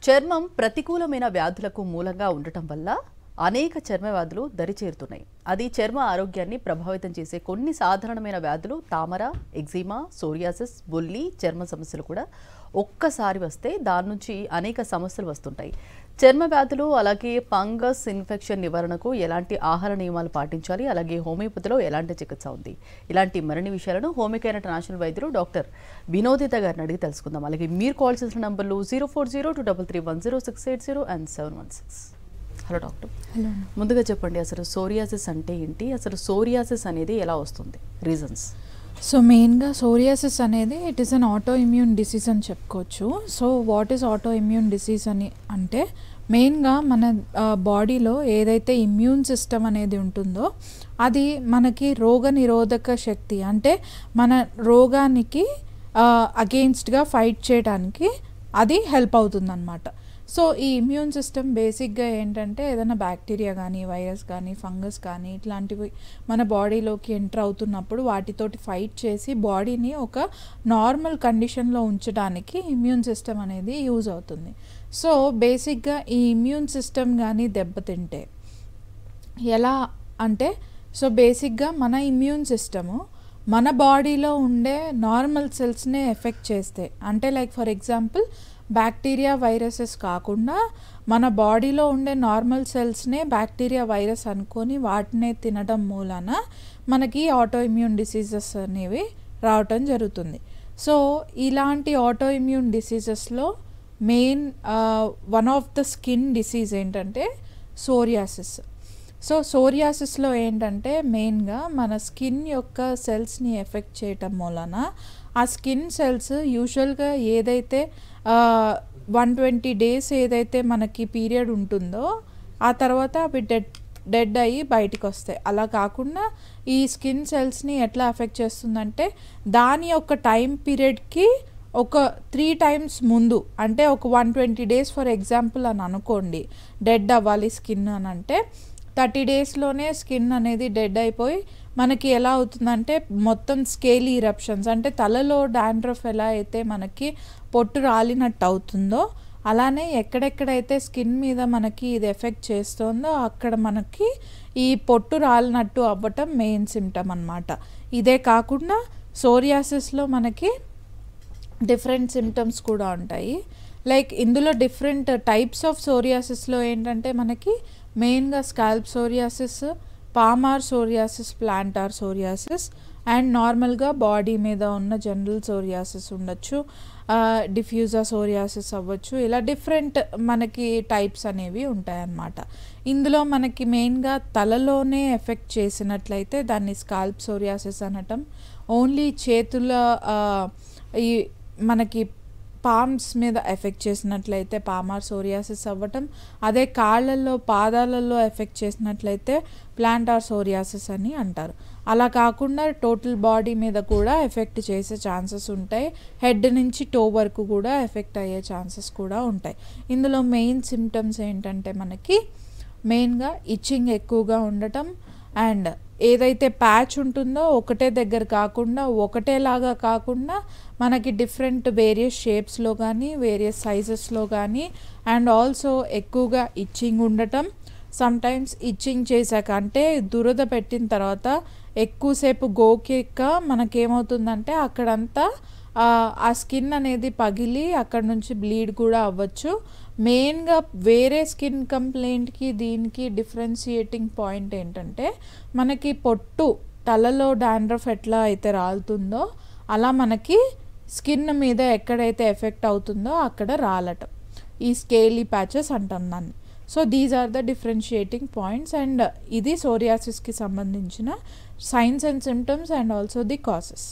చర్మం ప్రతికూలమైన వ్యాధులకు మూలంగా ఉండటం వల్ల అనేక చర్మ వ్యాధులు దరిచేరుతున్నాయి. అది చర్మ ఆరోగ్యాన్ని ప్రభావితం చేసే కొన్ని సాధారణమైన వ్యాధులు తామర, ఎగ్జిమా, సోరియాసిస్, బొల్లి చర్మ సమస్యలు కూడా ఒక్కసారి వస్తే దాని నుంచి అనేక సమస్యలు వస్తుంటాయి. చర్మ వ్యాధులు అలాగే ఫంగస్ ఇన్ఫెక్షన్ నివారణకు ఎలాంటి ఆహార నియమాలు పాటించాలి, అలాగే హోమియోపతిలో ఎలాంటి చికిత్స ఉంది, ఇలాంటి మరిన్ని విషయాలను హోమియోకేర్ ఇంటర్నేషనల్ వైద్యులు డాక్టర్ వినోదిత గారిని అడిగి తెలుసుకుందాం. అలాగే మీరు కాల్ చేసిన నంబర్లు 04023310680 అండ్ 716. Hello doctor. హలో. ముందుగా చెప్పండి, అసలు సోరియాసిస్ అంటే ఏంటి, అసలు సోరియాసిస్ అనేది ఎలా వస్తుంది, రీజన్స్? సో మెయిన్గా సోరియాసిస్ అనేది it is an auto immune disease అని చెప్పుకోవచ్చు. So what is auto immune disease అని అంటే మెయిన్గా మన బాడీలో ఏదైతే ఇమ్యూన్ సిస్టమ్ అనేది ఉంటుందో అది మనకి రోగ నిరోధక శక్తి అంటే మన రోగానికి అగెయిన్స్ట్గా ఫైట్ చేయడానికి అది హెల్ప్ అవుతుందన్నమాట. సో ఈ ఇమ్యూన్ సిస్టమ్ బేసిక్గా ఏంటంటే ఏదైనా బ్యాక్టీరియా కానీ, వైరస్ కానీ, ఫంగస్ కానీ ఇట్లాంటివి మన బాడీలోకి ఎంటర్ అవుతున్నప్పుడు వాటితోటి ఫైట్ చేసి బాడీని ఒక నార్మల్ కండిషన్లో ఉంచడానికి ఇమ్యూన్ సిస్టమ్ అనేది యూజ్ అవుతుంది. సో బేసిక్గా ఈ ఇమ్యూన్ సిస్టమ్ కానీ దెబ్బతింటే ఎలా అంటే, సో బేసిక్గా మన ఇమ్యూన్ సిస్టము మన బాడీలో ఉండే నార్మల్ సెల్స్నే ఎఫెక్ట్ చేస్తే, అంటే like for example bacteria, viruses కాకుండా మన బాడీలో ఉండే నార్మల్ సెల్స్నే బ్యాక్టీరియా, వైరస్ అనుకొని వాటినే తినడం మూలాన మనకి ఆటో ఇమ్యూన్ డిసీజెస్ అనేవి రావటం జరుగుతుంది. సో ఇలాంటి ఆటో ఇమ్యూన్ డిసీజెస్లో main one of the skin disease ఏంటంటే సోరియాసిస్. సో సోరియాసిస్లో ఏంటంటే మెయిన్గా మన స్కిన్ యొక్క సెల్స్ని ఎఫెక్ట్ చేయటం మూలన ఆ స్కిన్ సెల్స్ యూజువల్గా ఏదైతే 120 days ఏదైతే మనకి పీరియడ్ ఉంటుందో ఆ తర్వాత అవి డెడ్ అయ్యి బయటికి వస్తాయి. అలా కాకుండా ఈ స్కిన్ సెల్స్ని ఎట్లా ఎఫెక్ట్ చేస్తుందంటే దాని యొక్క టైం పీరియడ్కి ఒక 3 times ముందు, అంటే ఒక 120 days ఫర్ ఎగ్జాంపుల్ అని అనుకోండి డెడ్ అవ్వాలి స్కిన్ అని అంటే 30 daysలోనే స్కిన్ అనేది డెడ్ అయిపోయి మనకి ఎలా అవుతుందంటే మొత్తం స్కేలీ ఇరప్షన్స్, అంటే తలలో డాండ్రఫ్ ఎలా అయితే మనకి పొట్టు రాలినట్టు అవుతుందో అలానే ఎక్కడెక్కడైతే స్కిన్ మీద మనకి ఇది ఎఫెక్ట్ చేస్తుందో అక్కడ మనకి ఈ పొట్టు రాలినట్టు అవ్వటం మెయిన్ సిమ్టమ్ అన్నమాట. ఇదే కాకుండా సోరియాసిస్లో మనకి డిఫరెంట్ సిమ్టమ్స్ కూడా ఉంటాయి. లైక్ ఇందులో డిఫరెంట్ టైప్స్ ఆఫ్ సోరియాసిస్లో ఏంటంటే మనకి మెయిన్గా scalp psoriasis, palmar psoriasis, plantar psoriasis and నార్మల్గా బాడీ మీద ఉన్న జనరల్ సోరియాసిస్ ఉండొచ్చు, డిఫ్యూజా సోరియాసిస్ అవ్వచ్చు. ఇలా డిఫరెంట్ మనకి టైప్స్ అనేవి ఉంటాయన్నమాట. ఇందులో మనకి మెయిన్గా తలలోనే ఎఫెక్ట్ చేసినట్లయితే దాన్ని స్కాల్ప్ సోరియాసిస్ అనటం, ఓన్లీ చేతుల ఈ మనకి పామ్స్ మీద ఎఫెక్ట్ చేసినట్లయితే పామార్ సోరియాసిస్ అవ్వటం, అదే కాళ్ళల్లో పాదాలలో ఎఫెక్ట్ చేసినట్లయితే ప్లాంటార్ సోరియాసిస్ అని అంటారు. అలా కాకుండా టోటల్ బాడీ మీద కూడా ఎఫెక్ట్ చేసే ఛాన్సెస్ ఉంటాయి. హెడ్ నుంచి టో వరకు కూడా ఎఫెక్ట్ అయ్యే ఛాన్సెస్ కూడా ఉంటాయి. ఇందులో మెయిన్ సిమ్టమ్స్ ఏంటంటే మనకి మెయిన్గా ఇచ్చింగ్ ఎక్కువగా ఉండటం అండ్ ఏదైతే ప్యాచ్ ఉంటుందో ఒకటే దగ్గర కాకుండా ఒకటేలాగా కాకుండా మనకి డిఫరెంట్ వేరియస్ షేప్స్లో కానీ వేరియస్ సైజెస్లో కానీ అండ్ ఆల్సో ఎక్కువగా ఇచ్చింగ్ ఉండటం. సమ్టైమ్స్ ఇచ్చింగ్ చేశాక అంటే దురద పెట్టిన తర్వాత ఎక్కువసేపు గోకేక మనకేమవుతుందంటే అక్కడంతా ఆ స్కిన్ అనేది పగిలి అక్కడ నుంచి బ్లీడ్ కూడా అవ్వచ్చు. మెయిన్గా వేరే స్కిన్ కంప్లైంట్కి దీనికి డిఫరెన్షియేటింగ్ పాయింట్ ఏంటంటే మనకి పొట్టు తలలో డాండ్రఫ్ ఎట్లా అయితే రాలుతుందో అలా మనకి స్కిన్ మీద ఎక్కడైతే ఎఫెక్ట్ అవుతుందో అక్కడ రాలటం, ఈ స్కేలీ ప్యాచెస్ అంటాం దాన్ని. So these are the differentiating points and ఇది సోరియాసిస్కి సంబంధించిన signs and symptoms and also the causes.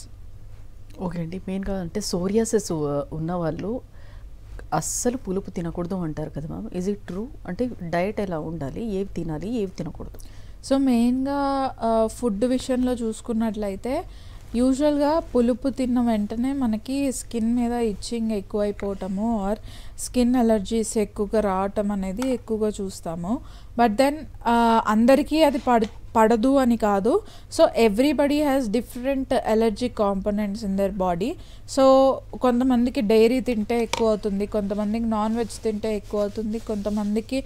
Okay అండి. మెయిన్గా అంటే సోరియాసిస్ ఉన్నవాళ్ళు అస్సలు పులుపు తినకూడదు అంటారు కదా మ్యామ్, ఈజ్ ఇట్ ట్రూ? అంటే డయట్ ఎలా ఉండాలి, ఏవి తినాలి, ఏవి తినకూడదు? సో మెయిన్గా ఫుడ్ విషయంలో చూసుకున్నట్లయితే యూజువల్గా పులుపు తిన్న వెంటనే మనకి స్కిన్ మీద ఇచ్చింగ్ ఎక్కువైపోవటము ఆర్ స్కిన్ అలర్జీస్ ఎక్కువగా రావటం అనేది ఎక్కువగా చూస్తాము. బట్ దెన్ అందరికీ అది పడదు అని కాదు. So everybody has different allergic components in their body. So కొంతమందికి డైరీ తింటే ఎక్కువ అవుతుంది, కొంతమందికి నాన్ వెజ్ తింటే ఎక్కువ అవుతుంది, కొంతమందికి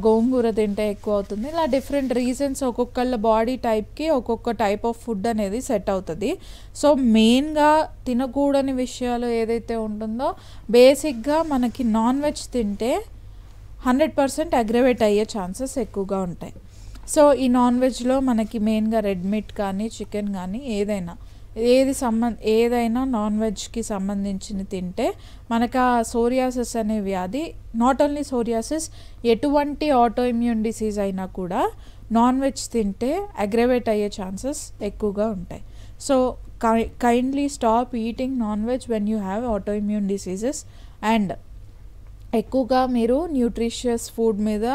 గోంగూర తింటే ఎక్కువ అవుతుంది. ఇలా డిఫరెంట్ రీజన్స్ ఒక్కొక్కళ్ళ బాడీ టైప్కి ఒక్కొక్క టైప్ ఆఫ్ ఫుడ్ అనేది సెట్ అవుతుంది. సో మెయిన్గా తినకూడని విషయాలు ఏదైతే ఉంటుందో బేసిక్గా మనకి నాన్ వెజ్ తింటే 100% అగ్రవేట్ అయ్యే ఛాన్సెస్ ఎక్కువగా ఉంటాయి. సో ఈ నాన్ వెజ్లో మనకి మెయిన్గా రెడ్ మీట్ కానీ చికెన్ కానీ ఏదైనా నాన్ వెజ్కి సంబంధించి తింటే మనకు ఆ సోరియాసిస్ అనే వ్యాధి, నాట్ ఓన్లీ సోరియాసిస్, ఎటువంటి ఆటో ఇమ్యూన్ డిసీజ్ అయినా కూడా నాన్ వెజ్ తింటే అగ్రవేట్ అయ్యే ఛాన్సెస్ ఎక్కువగా ఉంటాయి. So kindly stop eating non veg when you have auto immune diseases. And ఎక్కువగా మీరు న్యూట్రిషియస్ ఫుడ్ మీద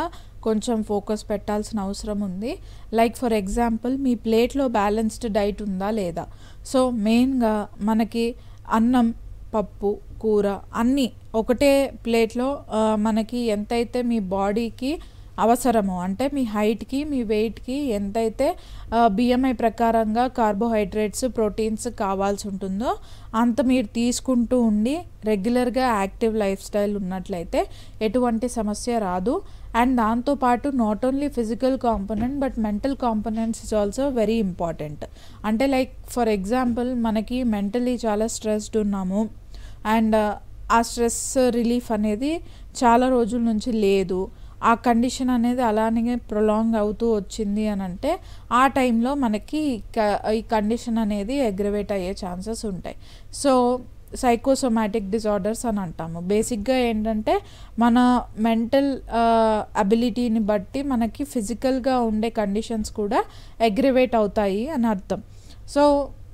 కొంచెం ఫోకస్ పెట్టాల్సిన అవసరం ఉంది. లైక్ ఫర్ ఎగ్జాంపుల్ మీ ప్లేట్లో బ్యాలెన్స్డ్ డైట్ ఉందా లేదా. సో మెయిన్గా మనకి అన్నం, పప్పు, కూర అన్నీ ఒకటే ప్లేట్లో మనకి ఎంతైతే మీ బాడీకి అవసరమో, అంటే మీ హైట్కి మీ వెయిట్కి ఎంతైతే బిఎంఐ ప్రకారంగా కార్బోహైడ్రేట్స్ ప్రోటీన్స్ కావాల్సి ఉంటుందో అంత మీరు తీసుకుంటూ ఉండి రెగ్యులర్గా యాక్టివ్ లైఫ్ స్టైల్ ఉన్నట్లయితే ఎటువంటి సమస్య రాదు. అండ్ దాంతోపాటు not only physical component but mental components is also very important. అంటే లైక్ ఫర్ ఎగ్జాంపుల్ మనకి మెంటలీ చాలా స్ట్రెస్డ్ ఉన్నాము అండ్ ఆ స్ట్రెస్ రిలీఫ్ అనేది చాలా రోజుల నుంచి లేదు, ఆ కండిషన్ అనేది అలానే ప్రొలాంగ్ అవుతూ వచ్చింది అని అంటే ఆ టైంలో మనకి ఈ కండిషన్ అనేది అగ్రవేట్ అయ్యే ఛాన్సెస్ ఉంటాయి. సో సైకోసోమాటిక్ డిజార్డర్స్ అని అంటాము. బేసిక్గా ఏంటంటే మన మెంటల్ అబిలిటీని బట్టి మనకి ఫిజికల్గా ఉండే కండిషన్స్ కూడా అగ్రవేట్ అవుతాయి అని అర్థం. సో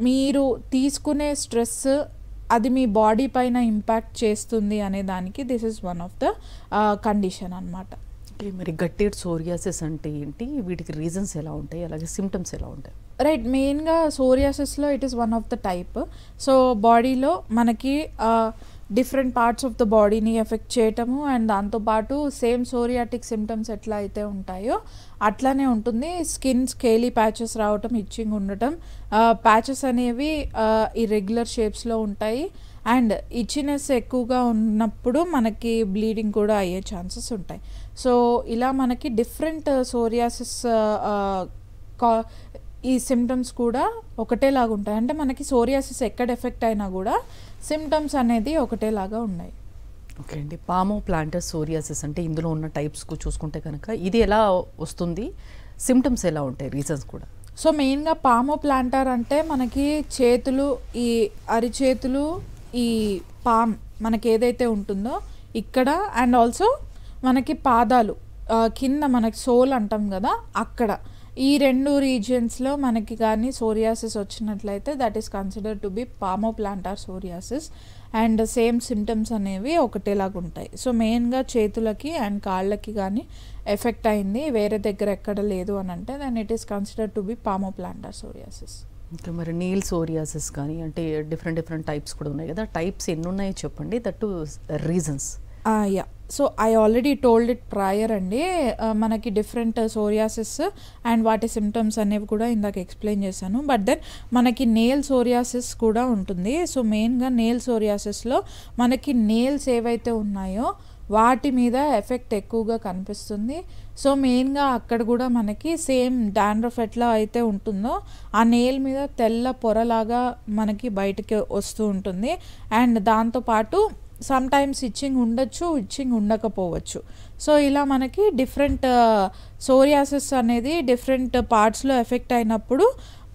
మీరు తీసుకునే స్ట్రెస్ అది మీ బాడీ పైన ఇంపాక్ట్ చేస్తుంది అనే దానికి this is one of the condition అన్నమాట. మరి గట్టెడ్ సోరియాసిస్ అంటే ఏంటి, వీటికి రీజన్స్ ఎలా ఉంటాయి, అలాగే సిమ్టమ్స్ ఎలా ఉంటాయి? రైట్, మెయిన్గా సోరియాసిస్లో it is one of the type. So బాడీలో మనకి డిఫరెంట్ పార్ట్స్ ఆఫ్ ద బాడీని ఎఫెక్ట్ చేయటము అండ్ దాంతోపాటు సేమ్ సోరియాటిక్ సిమ్టమ్స్ ఎట్లా అయితే ఉంటాయో అట్లానే ఉంటుంది. స్కిన్ స్కేలీ ప్యాచెస్ రావటం, ఇచ్చింగ్ ఉండటం, ప్యాచెస్ అనేవి ఇర్రెగ్యులర్ షేప్స్లో ఉంటాయి అండ్ ఇచ్చినెస్ ఎక్కువగా ఉన్నప్పుడు మనకి బ్లీడింగ్ కూడా అయ్యే ఛాన్సెస్ ఉంటాయి. సో ఇలా మనకి డిఫరెంట్ సోరియాసిస్ ఈ సిమ్టమ్స్ కూడా ఒకటేలాగా ఉంటాయి. అంటే మనకి సోరియాసిస్ ఎక్కడ ఎఫెక్ట్ అయినా కూడా సిమ్టమ్స్ అనేది ఒకటేలాగా ఉన్నాయి. ఓకే అండి, పామో ప్లాంటర్ సోరియాసిస్ అంటే ఇందులో ఉన్న టైప్స్కు చూసుకుంటే కనుక ఇది ఎలా వస్తుంది, సిమ్టమ్స్ ఎలా ఉంటాయి, రీజన్స్ కూడా? సో మెయిన్గా పామో ప్లాంటర్ అంటే మనకి చేతులు, ఈ అరిచేతులు, ఈ పామ్ మనకి ఏదైతే ఉంటుందో ఇక్కడ అండ్ ఆల్సో మనకి పాదాలు కింద మనకి సోల్ అంటాం కదా, అక్కడ ఈ రెండు రీజియన్స్లో మనకి కానీ సోరియాసిస్ వచ్చినట్లయితే that is considered to be palmoplantar psoriasis and same symptoms అనేవి ఒకటేలాగా ఉంటాయి. సో మెయిన్గా చేతులకి అండ్ కాళ్ళకి కానీ ఎఫెక్ట్ అయింది, వేరే దగ్గర ఎక్కడ లేదు అని అంటే then it is considered to be palmoplantar psoriasis. ఇంకా మరి నీల్ సోరియాసిస్ కానీ అంటే డిఫరెంట్ టైప్స్ కూడా ఉన్నాయి కదా, టైప్స్ ఎన్ని ఉన్నాయో చెప్పండి, that to reasons. Yeah, so I already told it prior అండి. మనకి డిఫరెంట్ సోరియాసిస్ అండ్ వాటి సిమ్టమ్స్ అనేవి కూడా ఇందాక ఎక్స్ప్లెయిన్ చేశాను. బట్ దెన్ మనకి నేల్ సోరియాసిస్ కూడా ఉంటుంది. సో మెయిన్గా నేల్ సోరియాసిస్లో మనకి నేల్స్ ఏవైతే ఉన్నాయో వాటి మీద ఎఫెక్ట్ ఎక్కువగా కనిపిస్తుంది. సో మెయిన్గా అక్కడ కూడా మనకి సేమ్ డాండ్రఫ్ ఎట్లా అయితే ఉంటుందో ఆ నేల్ మీద తెల్ల పొరలాగా మనకి బయటకి వస్తూ ఉంటుంది అండ్ దాంతోపాటు సమ్ టైమ్స్ ఇచ్చింగ్ ఉండొచ్చు, ఇచ్చింగ్ ఉండకపోవచ్చు. సో ఇలా మనకి డిఫరెంట్ సోరియాసిస్ అనేది డిఫరెంట్ పార్ట్స్లో ఎఫెక్ట్ అయినప్పుడు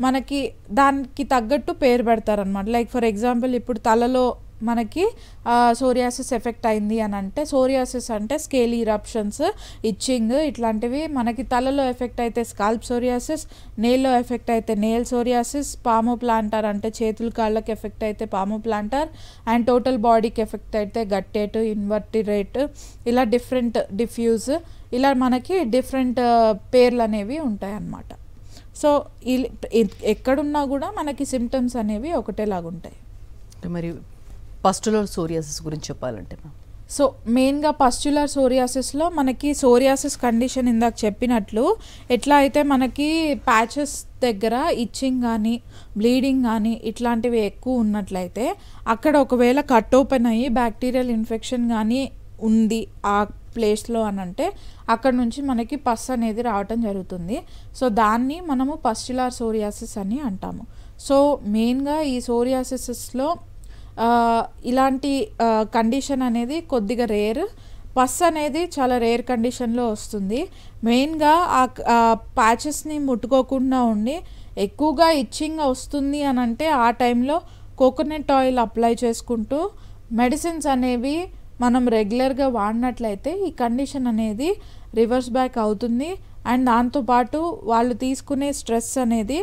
మనకి దానికి తగ్గట్టు పేరు పెడతారనమాట. లైక్ ఫర్ ఎగ్జాంపుల్ ఇప్పుడు తలలో మనకి సోరియాసిస్ ఎఫెక్ట్ అయింది అని అంటే సోరియాసిస్ అంటే స్కేలీ ఇరప్షన్స్, ఇచ్చింగ్ ఇట్లాంటివి. మనకి తలలో ఎఫెక్ట్ అయితే స్కాల్ప్ సోరియాసిస్, నేల్లో ఎఫెక్ట్ అయితే నేల్ సోరియాసిస్, పామో ప్లాంటార్ అంటే చేతులు కాళ్ళకి ఎఫెక్ట్ అయితే పామో ప్లాంటార్ అండ్ టోటల్ బాడీకి ఎఫెక్ట్ అయితే గట్టేట్, ఇన్వర్టిరేట్, ఇలా డిఫరెంట్ డిఫ్యూజ్, ఇలా మనకి డిఫరెంట్ పేర్లు అనేవి ఉంటాయి అన్నమాట. సో ఎక్కడున్నా కూడా మనకి సిమ్టమ్స్ అనేవి ఒకటేలాగా ఉంటాయి. మరి పస్టులర్ సోరియాసిస్ గురించి చెప్పాలంటే సో మెయిన్గా పస్చులర్ సోరియాసిస్లో మనకి సోరియాసిస్ కండిషన్ ఇందాక చెప్పినట్లు ఎట్లా అయితే మనకి ప్యాచెస్ దగ్గర ఇచ్చింగ్ కానీ బ్లీడింగ్ కానీ ఇట్లాంటివి ఎక్కువ ఉన్నట్లయితే అక్కడ ఒకవేళ కట్ ఓపెన్ అయ్యి బ్యాక్టీరియల్ ఇన్ఫెక్షన్ కానీ ఉంది ఆ ప్లేస్లో అని అంటే అక్కడ నుంచి మనకి పస్ అనేది రావటం జరుగుతుంది. సో దాన్ని మనము పస్చులర్ సోరియాసిస్ అని అంటాము. సో మెయిన్గా ఈ సోరియాసిస్లో ఇలాంటి కండిషన్ అనేది కొద్దిగా రేర్. పస్ అనేది చాలా రేర్ కండిషన్లో వస్తుంది. మెయిన్గా ఆ ప్యాచెస్ని ముట్టుకోకుండా ఉండి ఎక్కువగా ఇచ్చింగ్ వస్తుంది అని అంటే ఆ టైంలో కోకోనట్ ఆయిల్ అప్లై చేసుకుంటూ మెడిసిన్స్ అనేవి మనం రెగ్యులర్గా వాడినట్లయితే ఈ కండిషన్ అనేది రివర్స్ బ్యాక్ అవుతుంది. అండ్ దాంతోపాటు వాళ్ళు తీసుకునే స్ట్రెస్ అనేది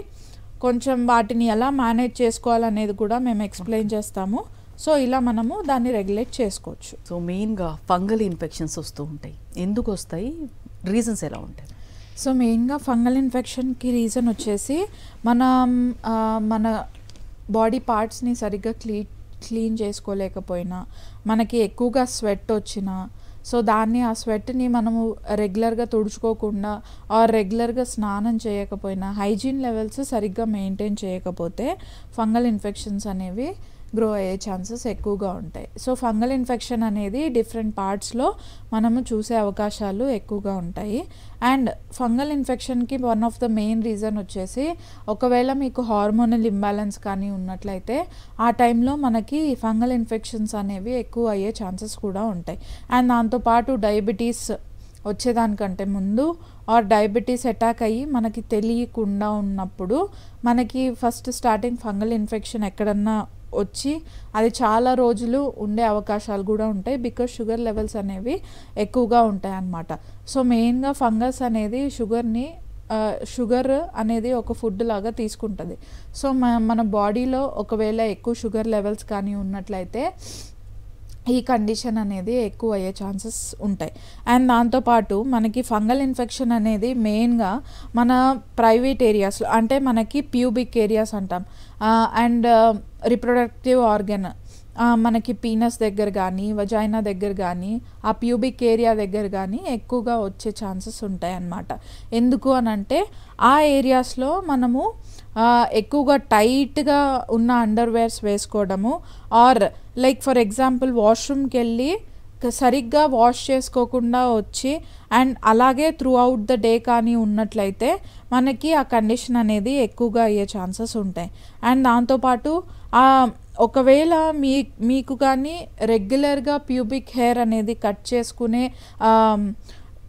కొంచెం వాటిని ఎలా మేనేజ్ చేసుకోవాలనేది కూడా మేము ఎక్స్ప్లెయిన్ చేస్తాము. సో ఇలా మనము దాన్ని రెగ్యులేట్ చేసుకోవచ్చు. సో మెయిన్గా ఫంగల్ ఇన్ఫెక్షన్స్ వస్తూ ఉంటాయి, ఎందుకు వస్తాయి, రీజన్స్ ఎలా ఉంటాయి? సో మెయిన్గా ఫంగల్ ఇన్ఫెక్షన్కి రీజన్ వచ్చేసి మన బాడీ పార్ట్స్ని సరిగ్గా క్లీన్ చేసుకోలేకపోయినా, మనకి ఎక్కువగా స్వెట్ వచ్చినా, సో ఆ స్వెట్ని మనము రెగ్యులర్గా తుడుచుకోకుండా ఆర్ రెగ్యులర్గా స్నానం చేయకపోయినా, హైజీన్ లెవెల్స్ సరిగ్గా మెయింటైన్ చేయకపోతే ఫంగల్ ఇన్ఫెక్షన్స్ అనేవి గ్రో అయ్యే ఛాన్సెస్ ఎక్కువగా ఉంటాయి. సో ఫంగల్ ఇన్ఫెక్షన్ అనేది డిఫరెంట్ పార్ట్స్లో మనము చూసే అవకాశాలు ఎక్కువగా ఉంటాయి. అండ్ ఫంగల్ ఇన్ఫెక్షన్కి one of the main reason వచ్చేసి ఒకవేళ మీకు హార్మోనల్ ఇంబ్యాలెన్స్ కానీ ఉన్నట్లయితే ఆ టైంలో మనకి ఫంగల్ ఇన్ఫెక్షన్స్ అనేవి ఎక్కువ అయ్యే ఛాన్సెస్ కూడా ఉంటాయి. అండ్ దాంతోపాటు డయాబెటీస్ వచ్చేదానికంటే ముందు ఆర్ డయాబెటీస్ అటాక్ అయ్యి మనకి తెలియకుండా ఉన్నప్పుడు మనకి ఫస్ట్ స్టార్టింగ్ ఫంగల్ ఇన్ఫెక్షన్ ఎక్కడన్నా వచ్చి అది చాలా రోజులు ఉండే అవకాశాలు కూడా ఉంటాయి, బికాజ్ షుగర్ లెవెల్స్ అనేవి ఎక్కువగా ఉంటాయి అన్నమాట. సో మెయిన్గా ఫంగస్ అనేది షుగర్ అనేది ఒక ఫుడ్ లాగా తీసుకుంటుంది. సో మన బాడీలో ఒకవేళ ఎక్కువ షుగర్ లెవెల్స్ కానీ ఉన్నట్లయితే ఈ కండిషన్ అనేది ఎక్కువ అయ్యే ఛాన్సెస్ ఉంటాయి. అండ్ దాంతోపాటు మనకి ఫంగల్ ఇన్ఫెక్షన్ అనేది మెయిన్గా మన ప్రైవేట్ ఏరియాస్లో, అంటే మనకి ప్యూబిక్ ఏరియాస్ అంటాం, అండ్ రిప్రొడక్టివ్ ఆర్గన్ మనకి పీనస్ దగ్గర కానీ వజైనా దగ్గర కానీ ఆ ప్యూబిక్ ఏరియా దగ్గర కానీ ఎక్కువగా వచ్చే ఛాన్సెస్ ఉంటాయి అన్నమాట. ఎందుకు అనంటే ఆ ఏరియాస్లో మనము ఎక్కువగా టైట్గా ఉన్న అండర్వేర్స్ వేసుకోవడము, ఆర్ లైక్ ఫర్ ఎగ్జాంపుల్ వాష్రూమ్కి వెళ్ళి సరిగ్గా వాష్ చేసుకోకుండా వచ్చి అండ్ అలాగే త్రూ అవుట్ ద డే కానీ ఉన్నట్లయితే మనకి ఆ కండిషన్ అనేది ఎక్కువగా అయ్యే ఛాన్సెస్ ఉంటాయి. అండ్ దాంతోపాటు ఒకవేళ మీకు కానీ రెగ్యులర్గా ప్యూబిక్ హెయిర్ అనేది కట్ చేసుకునే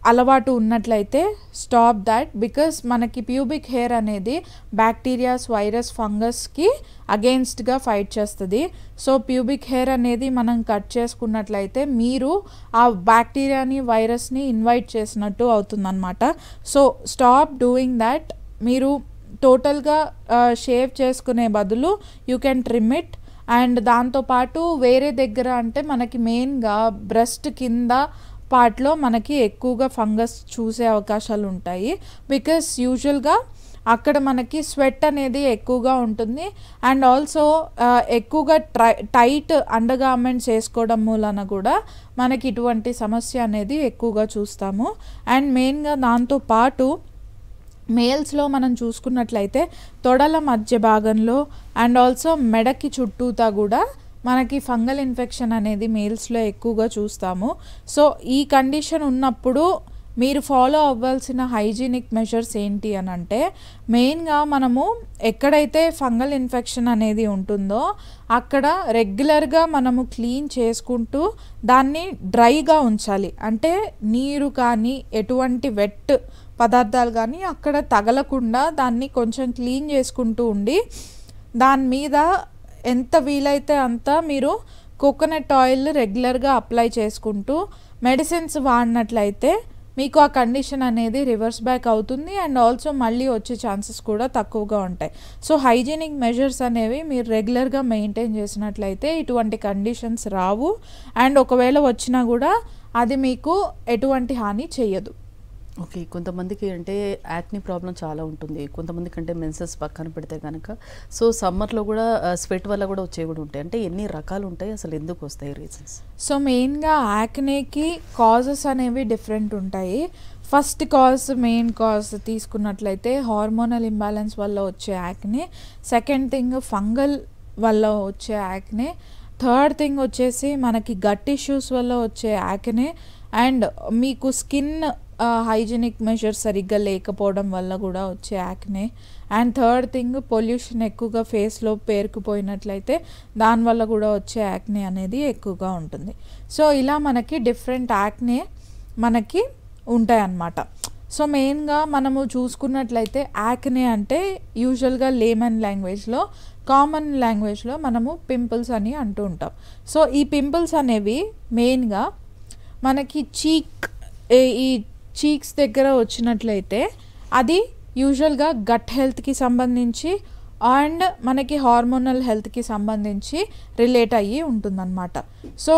అలవాటు ఉన్నట్లయితే స్టాప్ దాట్, బికాస్ మనకి ప్యూబిక్ హెయిర్ అనేది బ్యాక్టీరియాస్, వైరస్, ఫంగస్కి అగెయిన్స్ట్గా ఫైట్ చేస్తుంది. సో ప్యూబిక్ హెయిర్ అనేది మనం కట్ చేసుకున్నట్లయితే మీరు ఆ బ్యాక్టీరియాని, వైరస్ని ఇన్వైట్ చేసినట్టు అవుతుందన్నమాట. So stop doing that. మీరు టోటల్గా షేవ్ చేసుకునే బదులు you can trim it. And దాంతోపాటు వేరే దగ్గర అంటే మనకి మెయిన్గా బ్రెస్ట్ కింద పార్ట్లో మనకి ఎక్కువగా ఫంగస్ చూసే అవకాశాలు ఉంటాయి, బికాస్ యూజువల్గా అక్కడ మనకి స్వెట్ అనేది ఎక్కువగా ఉంటుంది. అండ్ ఆల్సో ఎక్కువగా టైట్ అండర్ గార్మెంట్స్ వేసుకోవడం మూలన కూడా మనకి ఇటువంటి సమస్య అనేది ఎక్కువగా చూస్తాము. అండ్ మెయిన్గా దాంతోపాటు మేల్స్లో మనం చూసుకున్నట్లయితే తొడల మధ్య భాగంలో అండ్ ఆల్సో మెడకి చుట్టూతా కూడా మనకి ఫంగల్ ఇన్ఫెక్షన్ అనేది మేల్స్లో ఎక్కువగా చూస్తాము. సో ఈ కండిషన్ ఉన్నప్పుడు మీరు ఫాలో అవ్వాల్సిన హైజీనిక్ మెజర్స్ ఏంటి అని అంటే, మెయిన్గా మనము ఎక్కడైతే ఫంగల్ ఇన్ఫెక్షన్ అనేది ఉంటుందో అక్కడ రెగ్యులర్గా మనము క్లీన్ చేసుకుంటూ దాన్ని డ్రైగా ఉంచాలి. అంటే నీరు కానీ ఎటువంటి వెట్ పదార్థాలు కానీ అక్కడ తగలకుండా దాన్ని కొంచెం క్లీన్ చేసుకుంటూ ఉండి దాని మీద ఎంత వీలైతే అంత మీరు కోకోనట్ ఆయిల్ రెగ్యులర్గా అప్లై చేసుకుంటూ మెడిసిన్స్ వాడినట్లయితే మీకు ఆ కండిషన్ అనేది రివర్స్ బ్యాక్ అవుతుంది. అండ్ ఆల్సో మళ్ళీ వచ్చే ఛాన్సెస్ కూడా తక్కువగా ఉంటాయి. సో హైజీనిక్ మెజర్స్ అనేవి మీరు రెగ్యులర్గా మెయింటైన్ చేసినట్లయితే ఇటువంటి కండిషన్స్ రావు. అండ్ ఒకవేళ వచ్చినా కూడా అది మీకు ఎటువంటి హాని చేయదు. ఓకే. కొంతమందికి అంటే యాక్ని ప్రాబ్లమ్ చాలా ఉంటుంది. కొంతమందికి అంటే మెన్సెస్ పక్కన పెడితే గనక సో సమ్మర్‌లో గూడా స్వెట్ వల్ల గూడా వచ్చేవి గూడా ఉంటాయి. అంటే ఎన్ని రకాలుంటాయి? అసలు ఎందుకొస్తాయి రీజన్స్? సో మెయిన్‌గా యాక్నేకి కాజెస్ అనేవి డిఫరెంట్ ఉంటాయి. ఫస్ట్ కాజ్, మెయిన్ కాజ్ తీసుకున్నట్లయితే హార్మోనల్ ఇంబాలెన్స్ వల్ల వచ్చే యాక్నే. సెకండ్ థింగ్ ఫంగల్ వల్ల వచ్చే యాక్నే. థర్డ్ థింగ్ వచ్చేసి మనకి గట్ ఇష్యూస్ వల్ల వచ్చే యాక్నే. అండ్ మీకు స్కిన్ హైజీనిక్ మెజర్స్ సరిగ్గా లేకపోవడం వల్ల కూడా వచ్చే acne. And third thing pollution ఎక్కువగా ఫేస్లో పేరుకుపోయినట్లయితే దానివల్ల కూడా వచ్చే యాక్నే అనేది ఎక్కువగా ఉంటుంది. సో ఇలా మనకి డిఫరెంట్ యాక్నే మనకి ఉంటాయన్నమాట. సో మెయిన్గా మనము చూసుకున్నట్లయితే యాక్నే అంటే యూజువల్గా లేమన్ లాంగ్వేజ్లో, కామన్ లాంగ్వేజ్లో మనము పింపుల్స్ అని అంటూ ఉంటాం. సో ఈ పింపుల్స్ అనేవి మెయిన్గా మనకి ఈ చీక్స్ దగ్గర వచ్చినట్లయితే అది యూజువల్గా గట్ హెల్త్కి సంబంధించి అండ్ మనకి హార్మోనల్ హెల్త్కి సంబంధించి రిలేట్ అయ్యి ఉంటుందన్నమాట. సో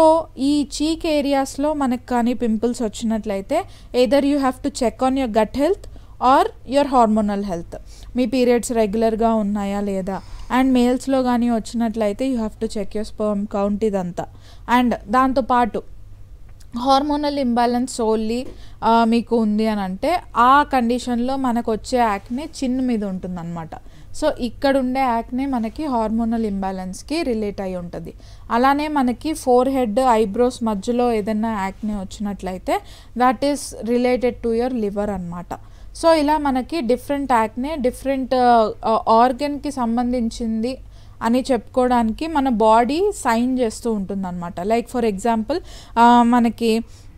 ఈ చీక్ ఏరియాస్లో మనకు కానీ పింపుల్స్ వచ్చినట్లయితే either you have to check on your gut health or your hormonal health. మీ పీరియడ్స్ రెగ్యులర్గా ఉన్నాయా లేదా, అండ్ మేల్స్లో కానీ వచ్చినట్లయితే you have to check your sperm count ఇదంతా. అండ్ దాంతోపాటు హార్మోనల్ ఇంబ్యాలెన్స్ ఓన్లీ మీకు ఉంది అని అంటే ఆ కండిషన్లో మనకు వచ్చే యాక్నే చిన్న మీద ఉంటుందన్నమాట. సో ఇక్కడ ఉండే యాక్నే మనకి హార్మోనల్ ఇంబ్యాలెన్స్కి రిలేట్ అయి ఉంటుంది. అలానే మనకి ఫోర్ హెడ్ ఐబ్రోస్ మధ్యలో ఏదైనా యాక్నే వచ్చినట్లయితే that is related to your liver అన్నమాట. సో ఇలా మనకి డిఫరెంట్ యాక్నే డిఫరెంట్ ఆర్గన్కి సంబంధించింది అని చెప్పుకోవడానికి మన బాడీ సైన్ చేస్తూ ఉంటుందన్నమాట. లైక్ ఫర్ ఎగ్జాంపుల్ మనకి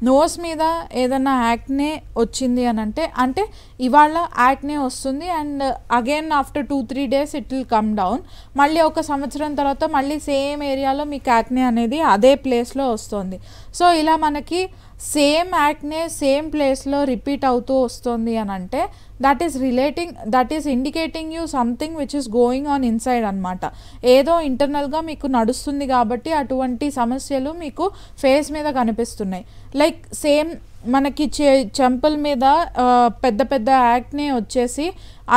నోస్ మీద ఏదైనా యాక్నే వచ్చింది అని అంటే ఇవాళ యాక్నే వస్తుంది and again after 2-3 days it will come down. మళ్ళీ ఒక సంవత్సరం తర్వాత మళ్ళీ సేమ్ ఏరియాలో మీకు యాక్నే అనేది అదే ప్లేస్లో వస్తుంది. సో ఇలా మనకి సేమ్ యాక్నే సేమ్ ప్లేస్లో రిపీట్ అవుతూ వస్తుంది అని అంటే that is indicating you something which is going on inside అనమాట. ఏదో ఇంటర్నల్గా మీకు నడుస్తుంది కాబట్టి అటువంటి సమస్యలు మీకు ఫేస్ మీద కనిపిస్తున్నాయి. లైక్ సేమ్ మనకి చెంపల మీద పెద్ద పెద్ద యాక్నే వచ్చేసి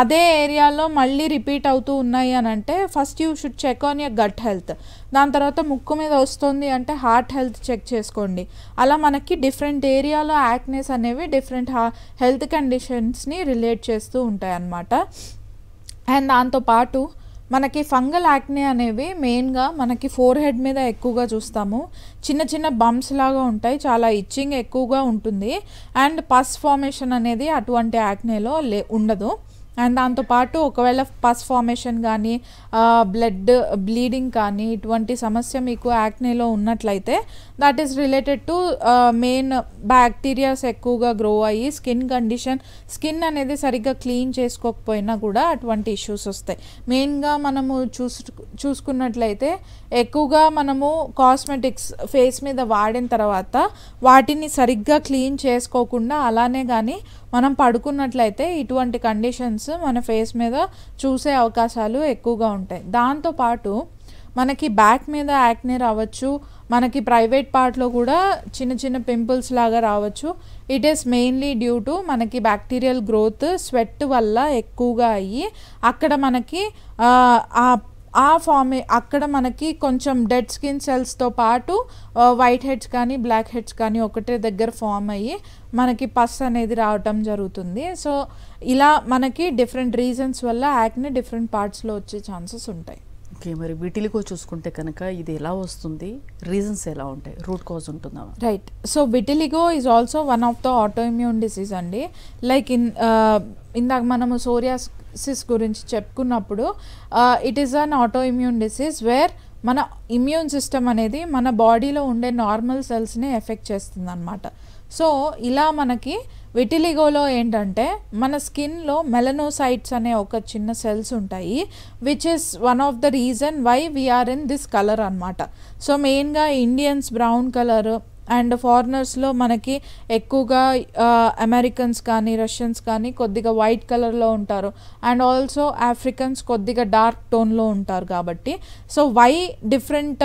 అదే ఏరియాలో మళ్ళీ రిపీట్ అవుతూ ఉన్నాయి అని అంటే first you should check on your gut health. దాని తర్వాత ముక్కు మీద వస్తుంది అంటే హార్ట్ హెల్త్ చెక్ చేసుకోండి. అలా మనకి డిఫరెంట్ ఏరియాలో యాక్నేస్ అనేవి డిఫరెంట్ హెల్త్ కండిషన్స్ని రిలేట్ చేస్తూ ఉంటాయి అన్నమాట. అండ్ దాంతోపాటు మనకి ఫంగల్ యాక్నే అనేవి మెయిన్గా మనకి ఫోర్ హెడ్ మీద ఎక్కువగా చూస్తాము. చిన్న చిన్న బంప్స్ లాగా ఉంటాయి, చాలా ఇచ్చింగ్ ఎక్కువగా ఉంటుంది. అండ్ పస్ ఫార్మేషన్ అనేది అటువంటి యాక్నేలో ఉండదు. అండ్ దాంతోపాటు ఒకవేళ పస్ ఫార్మేషన్ కానీ బ్లీడింగ్ కానీ ఇటువంటి సమస్య మీకు యాక్నేలో ఉన్నట్లయితే that is related to main bacterias ఎక్కువగా గ్రో అయ్యి స్కిన్ అనేది సరిగ్గా క్లీన్ చేసుకోకపోయినా కూడా అటువంటి ఇష్యూస్ వస్తాయి. మెయిన్గా మనము చూసుకున్నట్లయితే ఎక్కువగా మనము కాస్మెటిక్స్ ఫేస్ మీద వాడిన తర్వాత వాటిని సరిగ్గా క్లీన్ చేసుకోకుండా అలానే కానీ మనం పడుకున్నట్లయితే ఇటువంటి కండిషన్స్ మన ఫేస్ మీద చూసే అవకాశాలు ఎక్కువగా ఉంటాయి. దాంతోపాటు మనకి బ్యాక్ మీద యాక్నే రావచ్చు, మనకి ప్రైవేట్ పార్ట్లో కూడా చిన్న చిన్న పింపుల్స్ లాగా రావచ్చు. It is mainly due to మనకి బ్యాక్టీరియల్ గ్రోత్ స్వెట్ వల్ల ఎక్కువగా అయ్యి అక్కడ మనకి అక్కడ మనకి కొంచెం డెడ్ స్కిన్ సెల్స్తో పాటు వైట్ హెడ్స్ కానీ బ్లాక్ హెడ్స్ కానీ ఒకటే దగ్గర ఫామ్ అయ్యి మనకి పస్ అనేది రావటం జరుగుతుంది. సో ఇలా మనకి డిఫరెంట్ రీజన్స్ వల్ల యాక్నే డిఫరెంట్ పార్ట్స్లో వచ్చే ఛాన్సెస్ ఉంటాయి. ఓకే, మరి విటిలిగో చూసుకుంటే కనుక ఇది ఎలా వస్తుంది, రీజన్స్ ఎలా ఉంటాయి, రూట్ కాజ్ ఉంటుందా? Right. So vitiligo is also one of the autoimmune disease అండి. లైక్ ఇందాక మనము సోరియాసిస్ గురించి చెప్పుకున్నప్పుడు it is an autoimmune disease where మన ఇమ్యూన్ సిస్టమ్ అనేది మన బాడీలో ఉండే నార్మల్ సెల్స్ని ఎఫెక్ట్ చేస్తుంది అన్నమాట. సో ఇలా మనకి విటిలిగోలో ఏంటంటే మన స్కిన్లో మెలనోసైట్స్ అనే ఒక చిన్న సెల్స్ ఉంటాయి which is one of the reason why we are in this colour అనమాట. సో మెయిన్గా ఇండియన్స్ బ్రౌన్ కలర్ అండ్ ఫారినర్స్లో మనకి ఎక్కువగా అమెరికన్స్ కానీ రష్యన్స్ కానీ కొద్దిగా వైట్ కలర్లో ఉంటారు అండ్ ఆల్సో ఆఫ్రికన్స్ కొద్దిగా డార్క్ టోన్లో ఉంటారు కాబట్టి so why different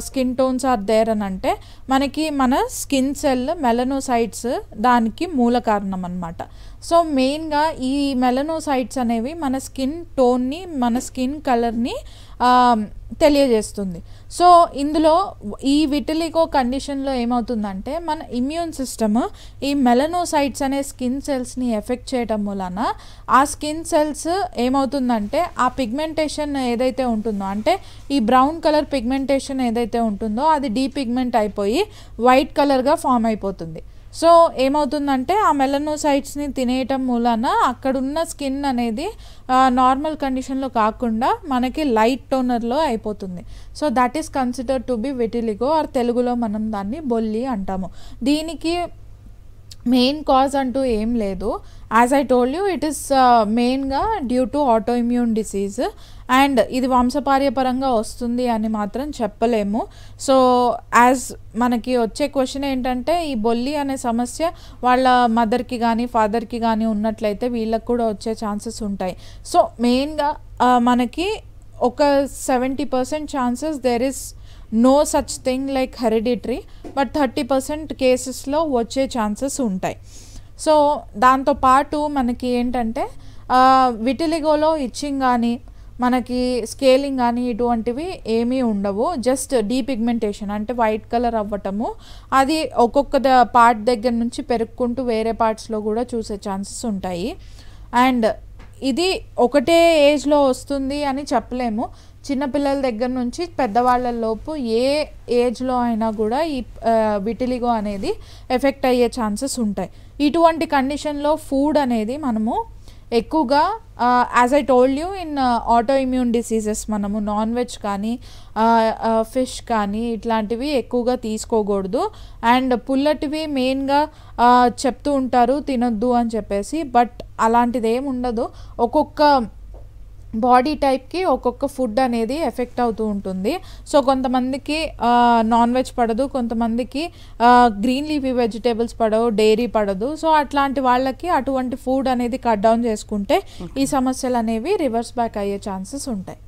skin tones are there అని అంటే మనకి మన స్కిన్ సెల్ మెలనోసైట్స్ దానికి మూల కారణం అన్నమాట. సో మెయిన్గా ఈ మెలనోసైట్స్ అనేవి మన స్కిన్ టోన్ని మన స్కిన్ కలర్ని తెలియజేస్తుంది. సో ఇందులో ఈ విటిలిగో కండిషన్లో ఏమవుతుందంటే మన ఇమ్యూన్ సిస్టమ్ ఈ మెలనోసైట్స్ అనే స్కిన్ సెల్స్ని ఎఫెక్ట్ చేయడం వలన ఆ స్కిన్ సెల్స్ ఏమవుతుందంటే ఆ పిగ్మెంటేషన్ ఏదైతే ఉంటుందో అంటే ఈ బ్రౌన్ కలర్ పిగ్మెంటేషన్ ఏదైతే ఉంటుందో అది డీపిగ్మెంట్ అయిపోయి వైట్ కలర్గా ఫామ్ అయిపోతుంది. సో ఏమవుతుందంటే ఆ మెలనోసైట్స్ని తినేయటం మూలాన అక్కడున్న స్కిన్ అనేది నార్మల్ కండిషన్లో కాకుండా మనకి లైట్ టోనర్లో అయిపోతుంది. So that is considered to be vitiligo or తెలుగులో మనం దాన్ని బొల్లి అంటాము. దీనికి మెయిన్ కాజ్ అంటూ ఏం లేదు. As I told you it is మెయిన్గా due to auto immune disease and ఇది వంశపార్యపరంగా వస్తుంది అని మాత్రం చెప్పలేము. సో యాజ్ మనకి వచ్చే క్వశ్చన్ ఏంటంటే ఈ బొల్లి అనే సమస్య వాళ్ళ మదర్కి కానీ ఫాదర్కి కానీ ఉన్నట్లయితే వీళ్ళకి కూడా వచ్చే ఛాన్సెస్ ఉంటాయి. సో మెయిన్గా మనకి ఒక 70% chances there is no such thing like hereditary but 30% కేసెస్లో వచ్చే ఛాన్సెస్ ఉంటాయి. సో దాంతోపాటు మనకి ఏంటంటే విటిలిగోలో ఇచ్చింగ్ కానీ మనకి స్కేలింగ్ కానీ ఇటువంటివి ఏమీ ఉండవు. జస్ట్ డీపిగ్మెంటేషన్ అంటే వైట్ కలర్ అవ్వటము అది ఒక్కొక్క పార్ట్ దగ్గర నుంచి పెరుక్కుంటూ వేరే పార్ట్స్లో కూడా చూసే ఛాన్సెస్ ఉంటాయి. అండ్ ఇది ఒకటే ఏజ్లో వస్తుంది అని చెప్పలేము. చిన్నపిల్లల దగ్గర నుంచి పెద్దవాళ్ళ లోపు ఏ ఏజ్లో అయినా కూడా ఈ విటిలిగో అనేది ఎఫెక్ట్ అయ్యే ఛాన్సెస్ ఉంటాయి. ఇటువంటి కండిషన్లో ఫుడ్ అనేది మనము ఎక్కువగా as I told you in auto immune diseases మనము నాన్ వెజ్ కానీ ఫిష్ కానీ ఇట్లాంటివి ఎక్కువగా తీసుకోకూడదు. అండ్ పుల్లటివి మెయిన్గా చెప్తూ ఉంటారు తినొద్దు అని చెప్పేసి, బట్ అలాంటిది ఏమి ఉండదు. ఒక్కొక్క బాడీ టైప్కి ఒక్కొక్క ఫుడ్ అనేది ఎఫెక్ట్ అవుతూ ఉంటుంది. సో కొంతమందికి నాన్ వెజ్ పడదు, కొంతమందికి గ్రీన్ లీఫీ వెజిటేబుల్స్ పడవు, డైరీ పడదు. సో అట్లాంటి వాళ్ళకి అటువంటి ఫుడ్ అనేది కట్ డౌన్ చేసుకుంటే ఈ సమస్యలు అనేవి రివర్స్ బ్యాక్ అయ్యే ఛాన్సెస్ ఉంటాయి.